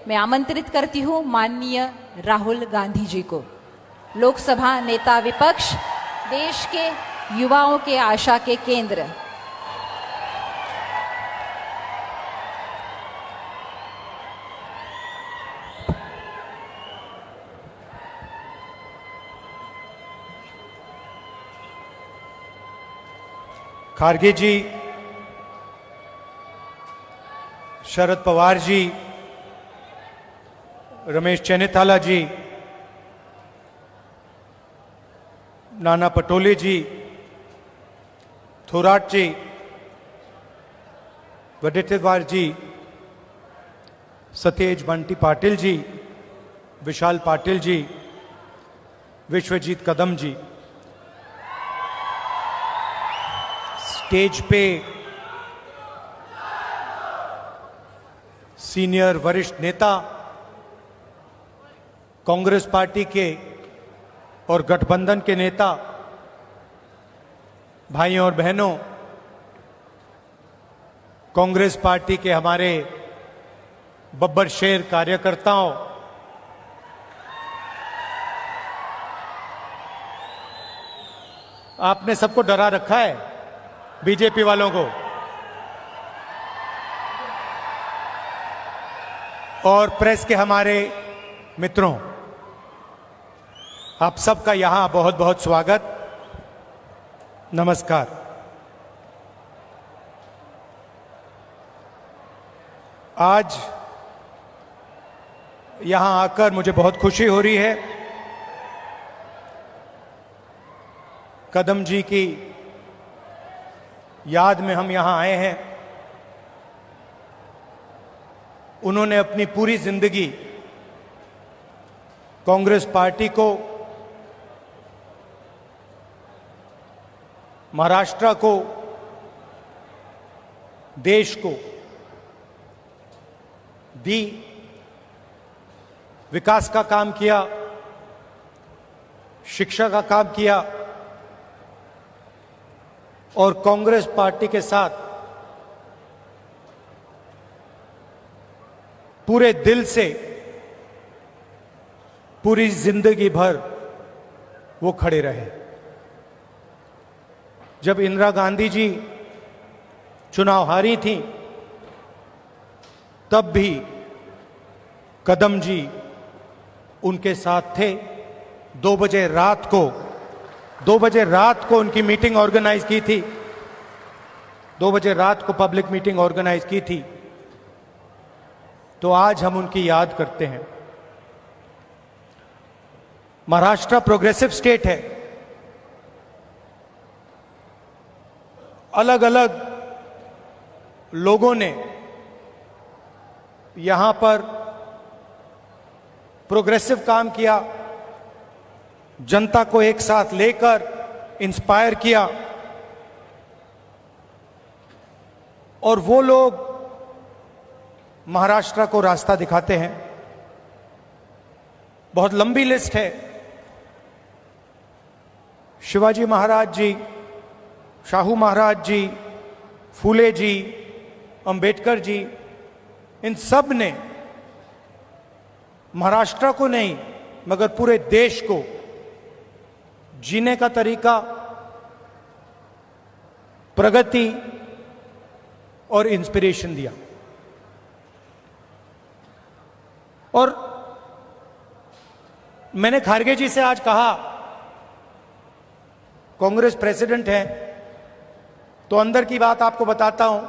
मैं आमंत्रित करती हूं माननीय राहुल गांधी जी को, लोकसभा नेता विपक्ष, देश के युवाओं के आशा के केंद्र। खारगे जी, शरद पवार जी, रमेश चेन्निथाला जी, नाना पटोले जी, थोराट जी, वडेट्टीवार जी, सतेज बंटी पाटिल जी, विशाल पाटिल जी, विश्वजीत कदम जी, स्टेज पे सीनियर वरिष्ठ नेता, कांग्रेस पार्टी के और गठबंधन के नेता, भाइयों और बहनों, कांग्रेस पार्टी के हमारे बब्बर शेर कार्यकर्ताओं, आपने सबको डरा रखा है बीजेपी वालों को, और प्रेस के हमारे मित्रों, आप सबका यहां बहुत बहुत स्वागत, नमस्कार। आज यहां आकर मुझे बहुत खुशी हो रही है। कदम जी की याद में हम यहां आए हैं। उन्होंने अपनी पूरी जिंदगी कांग्रेस पार्टी को, महाराष्ट्र को, देश को दी, विकास का काम किया, शिक्षा का काम किया, और कांग्रेस पार्टी के साथ पूरे दिल से पूरी जिंदगी भर वो खड़े रहे। जब इंदिरा गांधी जी चुनाव हारी थी, तब भी कदम जी उनके साथ थे। 2 बजे रात को उनकी मीटिंग ऑर्गेनाइज की थी, 2 बजे रात को पब्लिक मीटिंग ऑर्गेनाइज की थी। तो आज हम उनकी याद करते हैं। महाराष्ट्र प्रोग्रेसिव स्टेट है। अलग अलग लोगों ने यहां पर प्रोग्रेसिव काम किया, जनता को एक साथ लेकर इंस्पायर किया, और वो लोग महाराष्ट्र को रास्ता दिखाते हैं। बहुत लंबी लिस्ट है। शिवाजी महाराज जी, शाहू महाराज जी, फूले जी, अंबेडकर जी, इन सब ने महाराष्ट्र को नहीं मगर पूरे देश को जीने का तरीका, प्रगति और इंस्पिरेशन दिया। और मैंने खारगे जी से आज कहा, कांग्रेस प्रेसिडेंट है तो अंदर की बात आपको बताता हूं।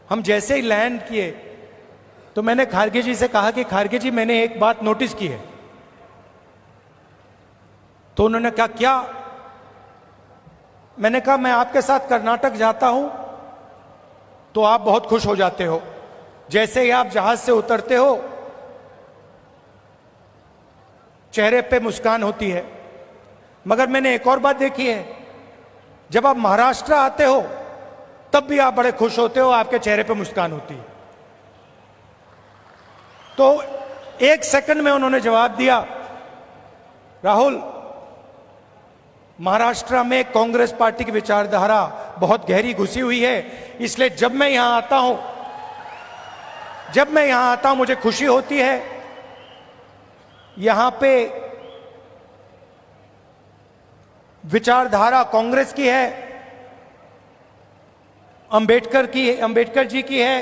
हम जैसे ही लैंड किए तो मैंने खारगे जी से कहा कि खारगे जी, मैंने एक बात नोटिस की है। तो उन्होंने कहा, क्या? मैंने कहा, मैं आपके साथ कर्नाटक जाता हूं तो आप बहुत खुश हो जाते हो। जैसे ही आप जहाज से उतरते हो, चेहरे पे मुस्कान होती है। मगर मैंने एक और बात देखी है, जब आप महाराष्ट्र आते हो तब भी आप बड़े खुश होते हो, आपके चेहरे पे मुस्कान होती है। तो 1 सेकंड में उन्होंने जवाब दिया, राहुल, महाराष्ट्र में कांग्रेस पार्टी की विचारधारा बहुत गहरी घुसी हुई है, इसलिए जब मैं यहां आता हूं जब मैं यहां आता हूं मुझे खुशी होती है। यहां पे विचारधारा कांग्रेस की है, अंबेडकर जी की है,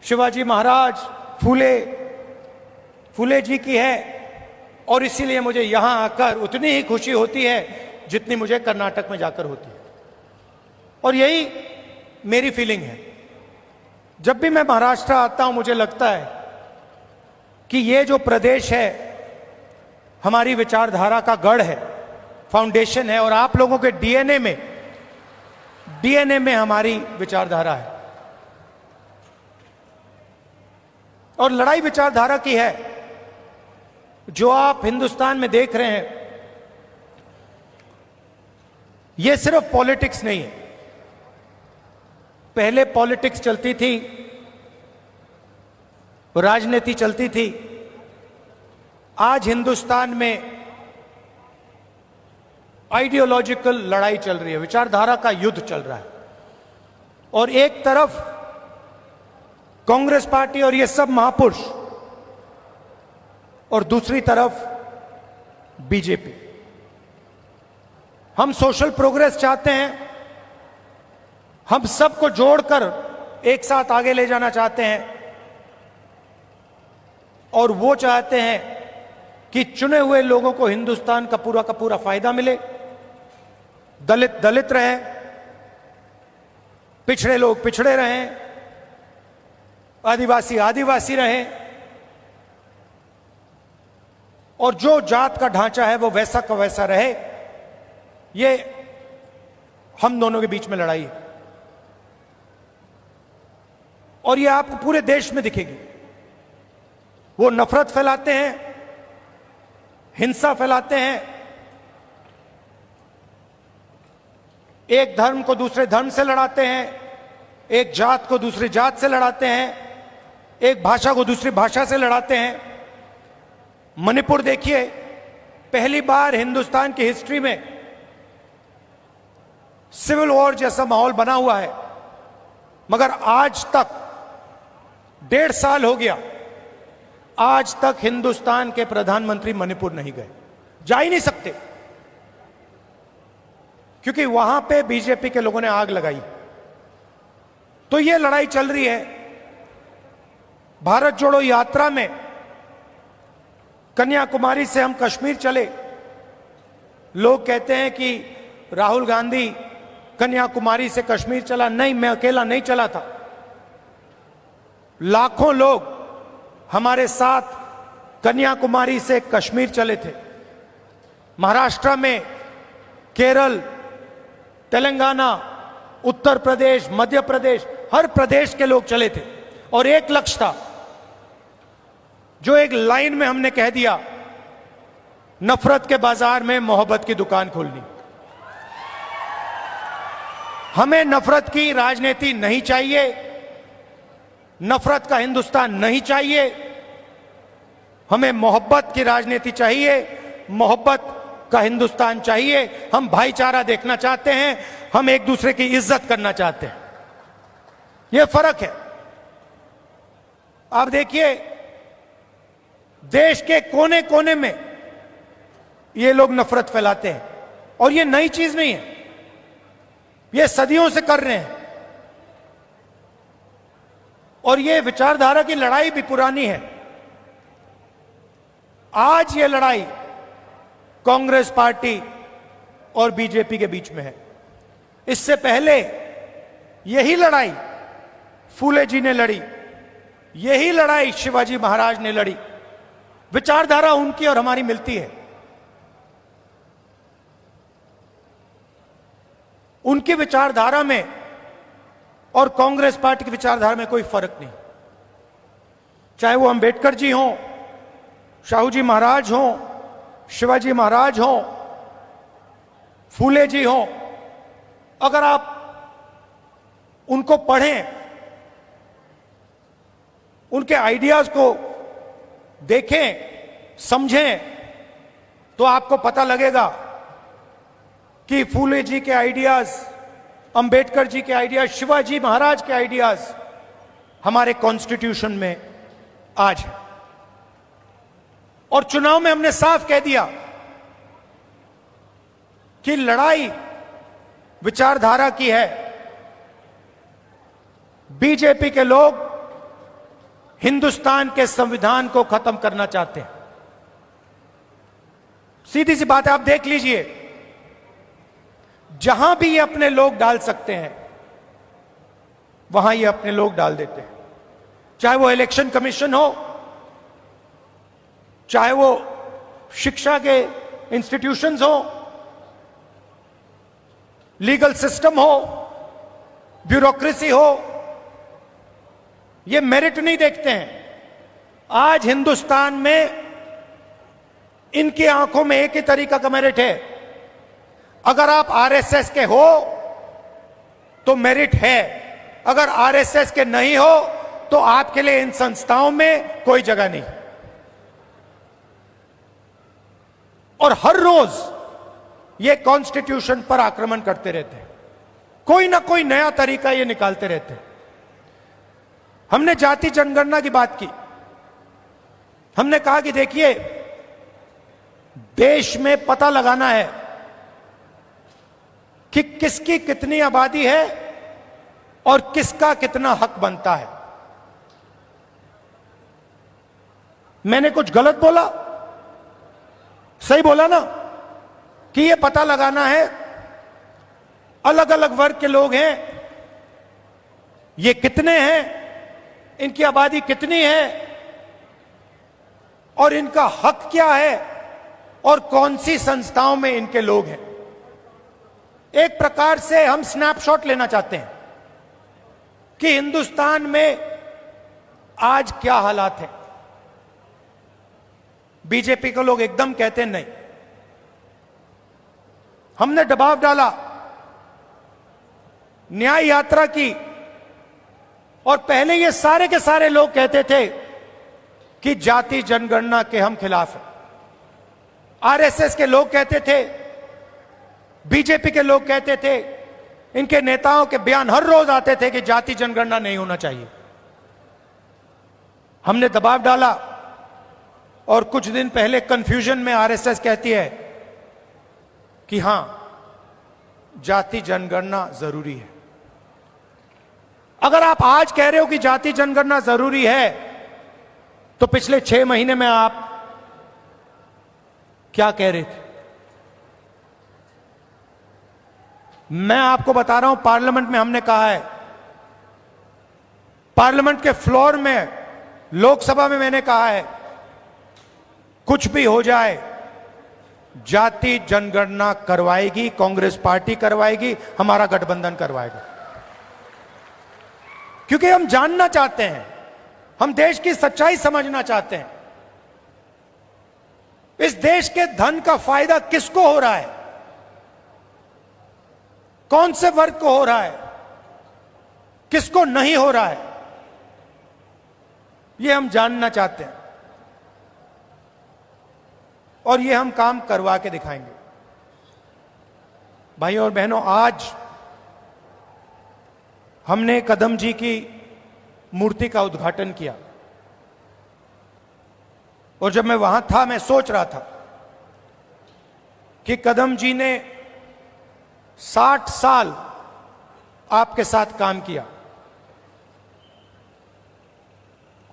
शिवाजी महाराज, फूले जी की है। और इसीलिए मुझे यहां आकर उतनी ही खुशी होती है जितनी मुझे कर्नाटक में जाकर होती है। और यही मेरी फीलिंग है। जब भी मैं महाराष्ट्र आता हूं मुझे लगता है कि ये जो प्रदेश है हमारी विचारधारा का गढ़ है, फाउंडेशन है। और आप लोगों के डीएनए में हमारी विचारधारा है। और लड़ाई विचारधारा की है। जो आप हिंदुस्तान में देख रहे हैं ये सिर्फ पॉलिटिक्स नहीं है। पहले पॉलिटिक्स चलती थी, राजनीति चलती थी। आज हिंदुस्तान में आइडियोलॉजिकल लड़ाई चल रही है, विचारधारा का युद्ध चल रहा है। और एक तरफ कांग्रेस पार्टी और ये सब महापुरुष, और दूसरी तरफ बीजेपी। हम सोशल प्रोग्रेस चाहते हैं, हम सबको जोड़कर एक साथ आगे ले जाना चाहते हैं। और वो चाहते हैं कि चुने हुए लोगों को हिंदुस्तान का पूरा फायदा मिले, दलित दलित रहे, पिछड़े लोग पिछड़े रहें, आदिवासी आदिवासी रहें। और जो जात का ढांचा है वो वैसा का वैसा रहे। ये हम दोनों के बीच में लड़ाई है। और ये आपको पूरे देश में दिखेगी। वो नफरत फैलाते हैं, हिंसा फैलाते हैं, एक धर्म को दूसरे धर्म से लड़ाते हैं, एक जात को दूसरी जात से लड़ाते हैं, एक भाषा को दूसरी भाषा से लड़ाते हैं। मणिपुर देखिए, पहली बार हिंदुस्तान की हिस्ट्री में सिविल वॉर जैसा माहौल बना हुआ है। मगर आज तक 1.5 साल हो गया, आज तक हिंदुस्तान के प्रधानमंत्री मणिपुर नहीं गए, जा ही नहीं सकते, क्योंकि वहां पे बीजेपी के लोगों ने आग लगाई। तो ये लड़ाई चल रही है। भारत जोड़ो यात्रा में कन्याकुमारी से हम कश्मीर चले। लोग कहते हैं कि राहुल गांधी कन्याकुमारी से कश्मीर चला। नहीं, मैं अकेला नहीं चला था। लाखों लोग हमारे साथ कन्याकुमारी से कश्मीर चले थे। महाराष्ट्र में, केरल, तेलंगाना, उत्तर प्रदेश, मध्य प्रदेश, हर प्रदेश के लोग चले थे। और एक लक्ष्य था, जो एक लाइन में हमने कह दिया, नफरत के बाजार में मोहब्बत की दुकान खोलनी। हमें नफरत की राजनीति नहीं चाहिए, नफरत का हिंदुस्तान नहीं चाहिए। हमें मोहब्बत की राजनीति चाहिए, मोहब्बत का हिंदुस्तान चाहिए। हम भाईचारा देखना चाहते हैं, हम एक दूसरे की इज्जत करना चाहते हैं। यह फर्क है। आप देखिए, देश के कोने कोने में ये लोग नफरत फैलाते हैं। और ये नई चीज नहीं है, ये सदियों से कर रहे हैं। और ये विचारधारा की लड़ाई भी पुरानी है। आज ये लड़ाई कांग्रेस पार्टी और बीजेपी के बीच में है। इससे पहले यही लड़ाई फूले जी ने लड़ी, यही लड़ाई शिवाजी महाराज ने लड़ी। विचारधारा उनकी और हमारी मिलती है। उनकी विचारधारा में और कांग्रेस पार्टी की विचारधारा में कोई फर्क नहीं। चाहे वो अंबेडकर जी हों, शाहू जी महाराज हों, शिवाजी महाराज हों, फूले जी हों, अगर आप उनको पढ़ें, उनके आइडियाज को देखें, समझें, तो आपको पता लगेगा कि फूले जी के आइडियाज, अंबेडकर जी के आइडियाज, शिवाजी महाराज के आइडियाज हमारे कॉन्स्टिट्यूशन में आज है। और चुनाव में हमने साफ कह दिया कि लड़ाई विचारधारा की है। बीजेपी के लोग हिंदुस्तान के संविधान को खत्म करना चाहते हैं। सीधी सी बात है, आप देख लीजिए, जहां भी ये अपने लोग डाल सकते हैं वहां ये अपने लोग डाल देते हैं। चाहे वो इलेक्शन कमीशन हो, चाहे वो शिक्षा के इंस्टीट्यूशंस हो, लीगल सिस्टम हो, ब्यूरोक्रेसी हो, ये मेरिट नहीं देखते हैं। आज हिंदुस्तान में इनकी आंखों में एक ही तरीका का मेरिट है। अगर आप आरएसएस के हो तो मेरिट है, अगर आरएसएस के नहीं हो तो आपके लिए इन संस्थाओं में कोई जगह नहीं। और हर रोज ये कॉन्स्टिट्यूशन पर आक्रमण करते रहते हैं, कोई ना कोई नया तरीका ये निकालते रहते हैं। हमने जाति जनगणना की बात की। हमने कहा कि देखिए, देश में पता लगाना है कि किसकी कितनी आबादी है और किसका कितना हक बनता है। मैंने कुछ गलत बोला? सही बोला ना कि यह पता लगाना है, अलग अलग वर्ग के लोग हैं, ये कितने हैं, इनकी आबादी कितनी है और इनका हक क्या है और कौन सी संस्थाओं में इनके लोग हैं। एक प्रकार से हम स्नैपशॉट लेना चाहते हैं कि हिंदुस्तान में आज क्या हालात है। बीजेपी के लोग एकदम कहते हैं नहीं। हमने दबाव डाला, न्याय यात्रा की, और पहले ये सारे के सारे लोग कहते थे कि जाति जनगणना के हम खिलाफ हैं। आरएसएस के लोग कहते थे, बीजेपी के लोग कहते थे, इनके नेताओं के बयान हर रोज आते थे कि जाति जनगणना नहीं होना चाहिए। हमने दबाव डाला और कुछ दिन पहले कंफ्यूजन में आरएसएस कहती है कि हां, जाति जनगणना जरूरी है। अगर आप आज कह रहे हो कि जाति जनगणना जरूरी है तो पिछले 6 महीने में आप क्या कह रहे थे? मैं आपको बता रहा हूं, पार्लियामेंट में हमने कहा है, पार्लियामेंट के फ्लोर में, लोकसभा में मैंने कहा है, कुछ भी हो जाए जाति जनगणना करवाएगी कांग्रेस पार्टी, करवाएगी, हमारा गठबंधन करवाएगा। क्योंकि हम जानना चाहते हैं, हम देश की सच्चाई समझना चाहते हैं। इस देश के धन का फायदा किसको हो रहा है, कौन से वर्ग को हो रहा है, किसको नहीं हो रहा है, यह हम जानना चाहते हैं। और यह हम काम करवा के दिखाएंगे। भाइयों और बहनों, आज हमने कदम जी की मूर्ति का उद्घाटन किया और जब मैं वहां था, मैं सोच रहा था कि कदम जी ने 60 साल आपके साथ काम किया,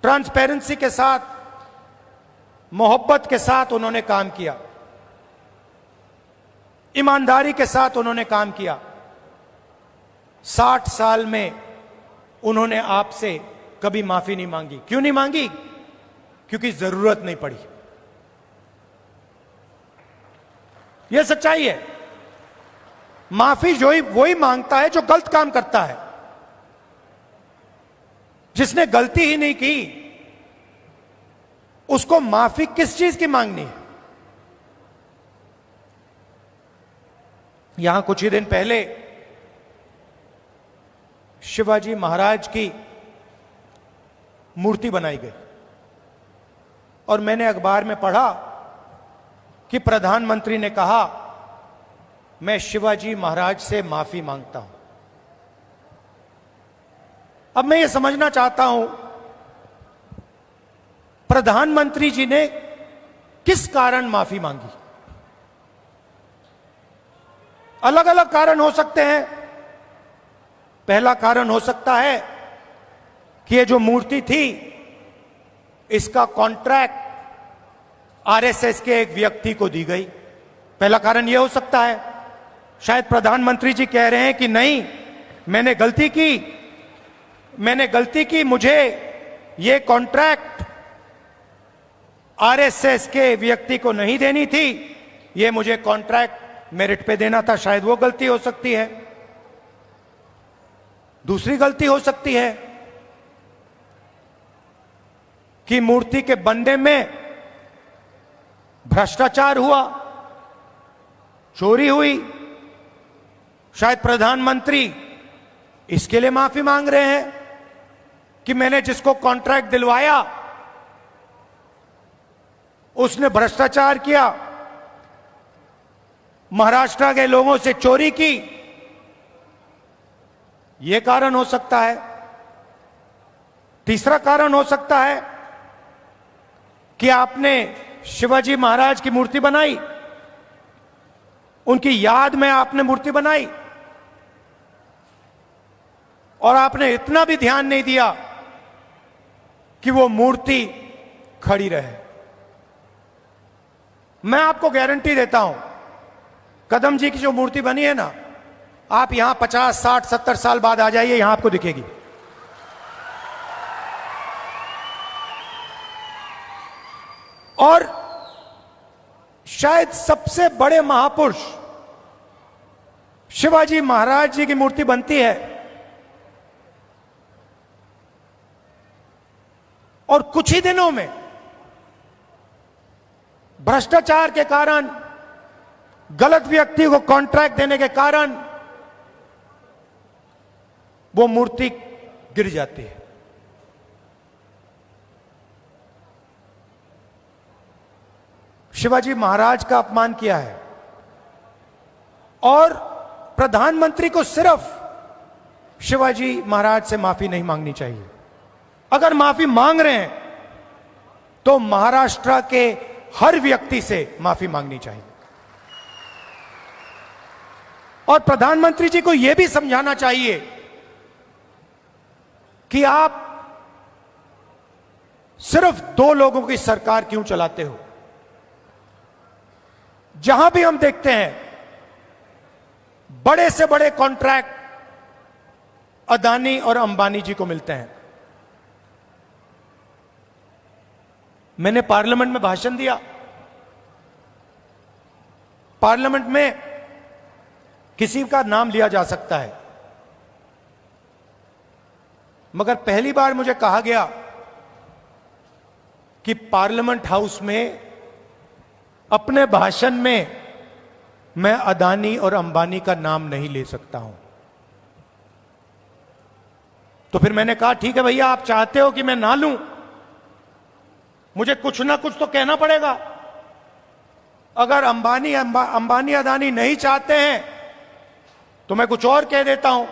ट्रांसपेरेंसी के साथ, मोहब्बत के साथ उन्होंने काम किया, ईमानदारी के साथ उन्होंने काम किया। 60 साल में उन्होंने आपसे कभी माफी नहीं मांगी। क्यों नहीं मांगी? क्योंकि जरूरत नहीं पड़ी। यह सच्चाई है। माफी जो ही वही मांगता है जो गलत काम करता है। जिसने गलती ही नहीं की उसको माफी किस चीज की मांगनी है? यहां कुछ ही दिन पहले शिवाजी महाराज की मूर्ति बनाई गई और मैंने अखबार में पढ़ा कि प्रधानमंत्री ने कहा, मैं शिवाजी महाराज से माफी मांगता हूं। अब मैं ये समझना चाहता हूं प्रधानमंत्री जी ने किस कारण माफी मांगी। अलग अलग कारण हो सकते हैं। पहला कारण हो सकता है कि ये जो मूर्ति थी इसका कॉन्ट्रैक्ट आरएसएस के एक व्यक्ति को दी गई। पहला कारण यह हो सकता है। शायद प्रधानमंत्री जी कह रहे हैं कि नहीं, मैंने गलती की, मुझे ये कॉन्ट्रैक्ट आरएसएस के व्यक्ति को नहीं देनी थी, ये मुझे कॉन्ट्रैक्ट मेरिट पे देना था। शायद वो गलती हो सकती है। दूसरी गलती हो सकती है कि मूर्ति के बनने में भ्रष्टाचार हुआ, चोरी हुई। शायद प्रधानमंत्री इसके लिए माफी मांग रहे हैं कि मैंने जिसको कॉन्ट्रैक्ट दिलवाया उसने भ्रष्टाचार किया, महाराष्ट्र के लोगों से चोरी की। यह कारण हो सकता है। तीसरा कारण हो सकता है कि आपने शिवाजी महाराज की मूर्ति बनाई, उनकी याद में आपने मूर्ति बनाई और आपने इतना भी ध्यान नहीं दिया कि वो मूर्ति खड़ी रहे। मैं आपको गारंटी देता हूं, कदम जी की जो मूर्ति बनी है ना, आप यहां 50, 60, 70 साल बाद आ जाइए, यहां आपको दिखेगी। और शायद सबसे बड़े महापुरुष शिवाजी महाराज जी की मूर्ति बनती है और कुछ ही दिनों में भ्रष्टाचार के कारण, गलत व्यक्ति को कॉन्ट्रैक्ट देने के कारण वो मूर्ति गिर जाती है। शिवाजी महाराज का अपमान किया है और प्रधानमंत्री को सिर्फ शिवाजी महाराज से माफी नहीं मांगनी चाहिए। अगर माफी मांग रहे हैं तो महाराष्ट्र के हर व्यक्ति से माफी मांगनी चाहिए। और प्रधानमंत्री जी को यह भी समझाना चाहिए कि आप सिर्फ 2 लोगों की सरकार क्यों चलाते हो। जहां भी हम देखते हैं बड़े से बड़े कॉन्ट्रैक्ट अदानी और अंबानी जी को मिलते हैं। मैंने पार्लियामेंट में भाषण दिया। पार्लियामेंट में किसी का नाम लिया जा सकता है, मगर पहली बार मुझे कहा गया कि पार्लियामेंट हाउस में अपने भाषण में मैं अदानी और अंबानी का नाम नहीं ले सकता हूं। तो फिर मैंने कहा ठीक है भैया, आप चाहते हो कि मैं ना लूं, मुझे कुछ ना कुछ तो कहना पड़ेगा। अगर अंबानी अदानी नहीं चाहते हैं तो मैं कुछ और कह देता हूं।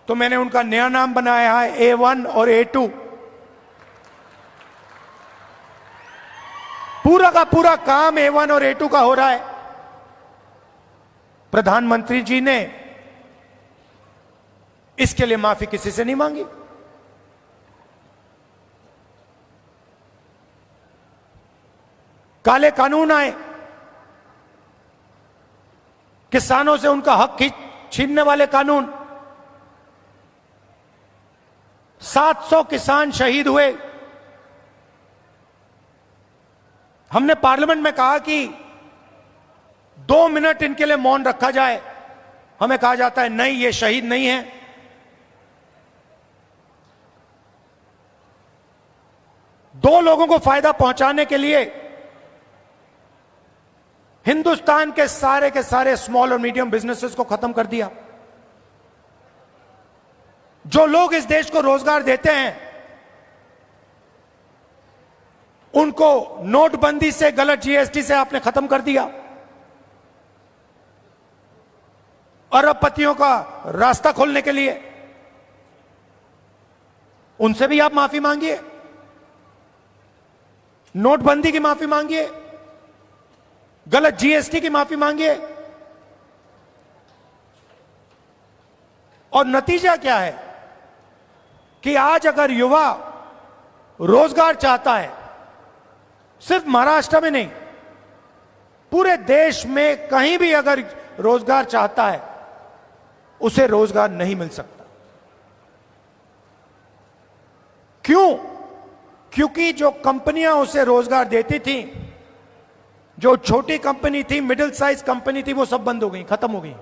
तो मैंने उनका नया नाम बनाया है A1 और A2। पूरा का पूरा काम A1 और A2 का हो रहा है। प्रधानमंत्री जी ने इसके लिए माफी किसी से नहीं मांगी। काले कानून आए, किसानों से उनका हक छीनने वाले कानून, 700 किसान शहीद हुए। हमने पार्लियामेंट में कहा कि 2 मिनट इनके लिए मौन रखा जाए। हमें कहा जाता है नहीं, ये शहीद नहीं है। दो लोगों को फायदा पहुंचाने के लिए हिंदुस्तान के सारे स्मॉल और मीडियम बिजनेसेस को खत्म कर दिया। जो लोग इस देश को रोजगार देते हैं उनको नोटबंदी से, गलत जीएसटी से आपने खत्म कर दिया। अरबपतियों का रास्ता खोलने के लिए उनसे भी आप माफी मांगिए, नोटबंदी की माफी मांगिए, गलत जीएसटी की माफी मांगिए। और नतीजा क्या है कि आज अगर युवा रोजगार चाहता है, सिर्फ महाराष्ट्र में नहीं, पूरे देश में कहीं भी अगर रोजगार चाहता है, उसे रोजगार नहीं मिल सकता। क्यों? क्योंकि जो कंपनियां उसे रोजगार देती थी, जो छोटी कंपनी थी, मिडिल साइज कंपनी थी, वो सब बंद हो गई, खत्म हो गई।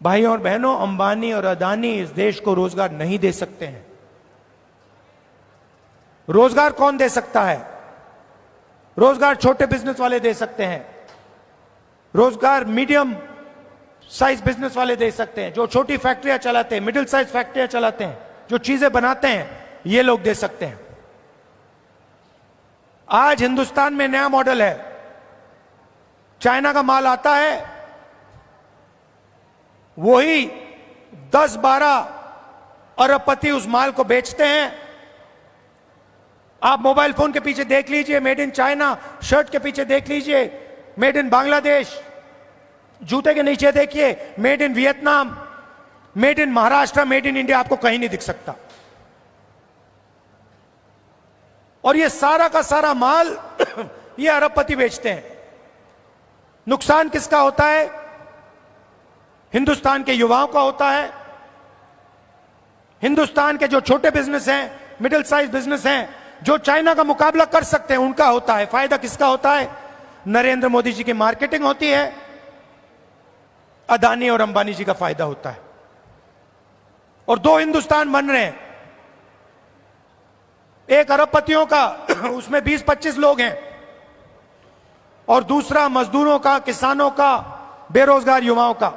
भाइयों और बहनों, अंबानी और अदानी इस देश को रोजगार नहीं दे सकते हैं। रोजगार कौन दे सकता है? रोजगार छोटे बिजनेस वाले दे सकते हैं, रोजगार मीडियम साइज बिजनेस वाले दे सकते हैं, जो छोटी फैक्ट्रियां चलाते हैं, मिडिल साइज फैक्ट्रियां चलाते हैं, जो चीजें बनाते हैं, ये लोग दे सकते हैं। आज हिंदुस्तान में नया मॉडल है, चाइना का माल आता है, वही 10-12 अरबपति उस माल को बेचते हैं। आप मोबाइल फोन के पीछे देख लीजिए मेड इन चाइना, शर्ट के पीछे देख लीजिए मेड इन बांग्लादेश, जूते के नीचे देखिए made in Vietnam, made in Maharashtra, made in India, आपको कहीं नहीं दिख सकता। और ये सारा का सारा माल ये अरबपति बेचते हैं। नुकसान किसका होता है? हिंदुस्तान के युवाओं का होता है। हिंदुस्तान के जो छोटे बिजनेस हैं, मिडिल साइज बिजनेस हैं, जो चाइना का मुकाबला कर सकते हैं, उनका होता है। फायदा किसका होता है? नरेंद्र मोदी जी की मार्केटिंग होती है, अदानी और अंबानी जी का फायदा होता है। और दो हिंदुस्तान बन रहे हैं, एक अरबपतियों का, उसमें 20-25 लोग हैं, और दूसरा मजदूरों का, किसानों का, बेरोजगार युवाओं का।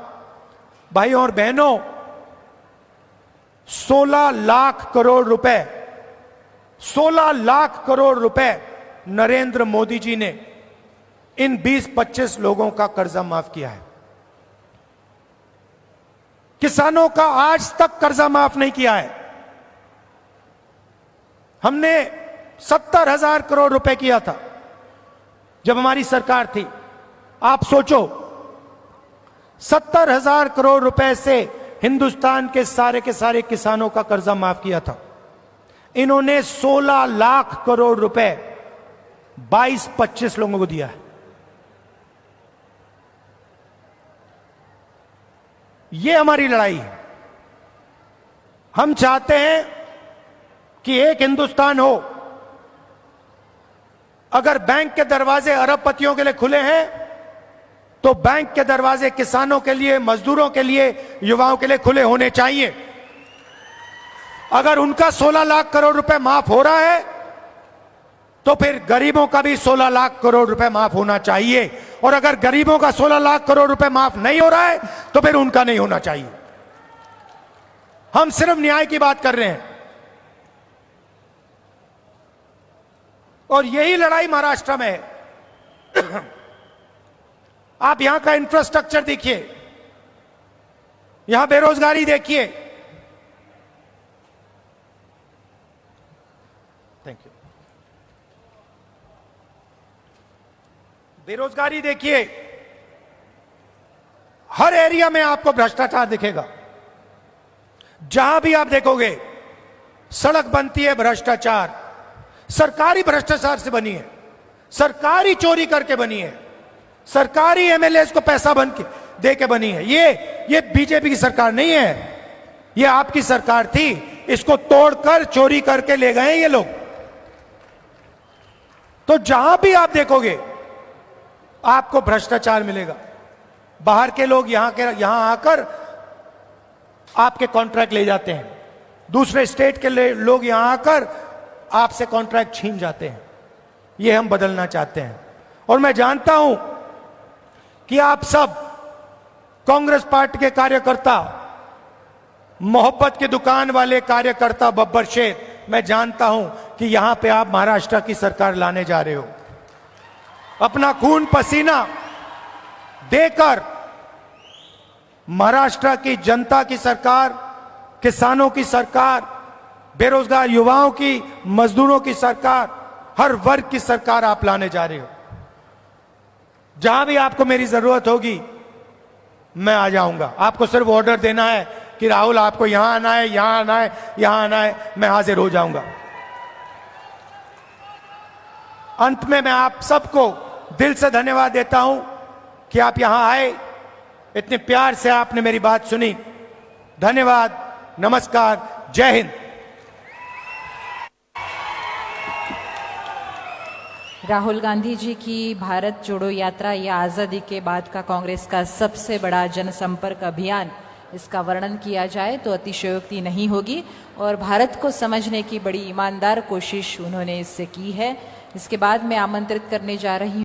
भाइयों और बहनों, 16 लाख करोड़ रुपए, 16 लाख करोड़ रुपए नरेंद्र मोदी जी ने इन 20-25 लोगों का कर्जा माफ किया है। किसानों का आज तक कर्जा माफ नहीं किया है। हमने 70,000 करोड़ रुपए किया था जब हमारी सरकार थी। आप सोचो, 70,000 करोड़ रुपए से हिंदुस्तान के सारे किसानों का कर्जा माफ किया था। इन्होंने 16 लाख करोड़ रुपए 22-25 लोगों को दिया है। ये हमारी लड़ाई है। हम चाहते हैं कि एक हिंदुस्तान हो। अगर बैंक के दरवाजे अरबपतियों के लिए खुले हैं, तो बैंक के दरवाजे किसानों के लिए, मजदूरों के लिए, युवाओं के लिए खुले होने चाहिए। अगर उनका 16 लाख करोड़ रुपए माफ हो रहा है, तो फिर गरीबों का भी 16 लाख करोड़ रुपए माफ होना चाहिए। और अगर गरीबों का 16 लाख करोड़ रुपए माफ नहीं हो रहा है, तो फिर उनका नहीं होना चाहिए। हम सिर्फ न्याय की बात कर रहे हैं। और यही लड़ाई महाराष्ट्र में है। आप यहां का इंफ्रास्ट्रक्चर देखिए, यहां बेरोजगारी देखिए। Thank you. बेरोजगारी देखिए, हर एरिया में आपको भ्रष्टाचार दिखेगा। जहां भी आप देखोगे सड़क बनती है, भ्रष्टाचार, सरकारी भ्रष्टाचार से बनी है, सरकारी चोरी करके बनी है, सरकारी एमएलएस को पैसा बन के दे के बनी है। ये बीजेपी की सरकार नहीं है, ये आपकी सरकार थी। इसको तोड़कर चोरी करके ले गए ये लोग। तो जहां भी आप देखोगे आपको भ्रष्टाचार मिलेगा। बाहर के लोग यहां आकर आपके कॉन्ट्रैक्ट ले जाते हैं, दूसरे स्टेट के लोग यहां आकर आपसे कॉन्ट्रैक्ट छीन जाते हैं। ये हम बदलना चाहते हैं। और मैं जानता हूं कि आप सब कांग्रेस पार्टी के कार्यकर्ता, मोहब्बत की दुकान वाले कार्यकर्ता, बब्बर शेख, मैं जानता हूं कि यहां पे आप महाराष्ट्र की सरकार लाने जा रहे हो। अपना खून पसीना देकर महाराष्ट्र की जनता की सरकार, किसानों की सरकार, बेरोजगार युवाओं की, मजदूरों की सरकार, हर वर्ग की सरकार आप लाने जा रहे हो। जहां भी आपको मेरी जरूरत होगी मैं आ जाऊंगा। आपको सिर्फ ऑर्डर देना है कि राहुल आपको यहां आना है, यहां आना है, यहां आना है, मैं हाजिर हो जाऊंगा। अंत में मैं आप सबको दिल से धन्यवाद देता हूं कि आप यहां आए, इतने प्यार से आपने मेरी बात सुनी। धन्यवाद, नमस्कार, जय हिंद। राहुल गांधी जी की भारत जोड़ो यात्रा या आज़ादी के बाद का कांग्रेस का सबसे बड़ा जनसंपर्क अभियान, इसका वर्णन किया जाए तो अतिशयोक्ति नहीं होगी और भारत को समझने की बड़ी ईमानदार कोशिश उन्होंने इससे की है। इसके बाद मैं आमंत्रित करने जा रही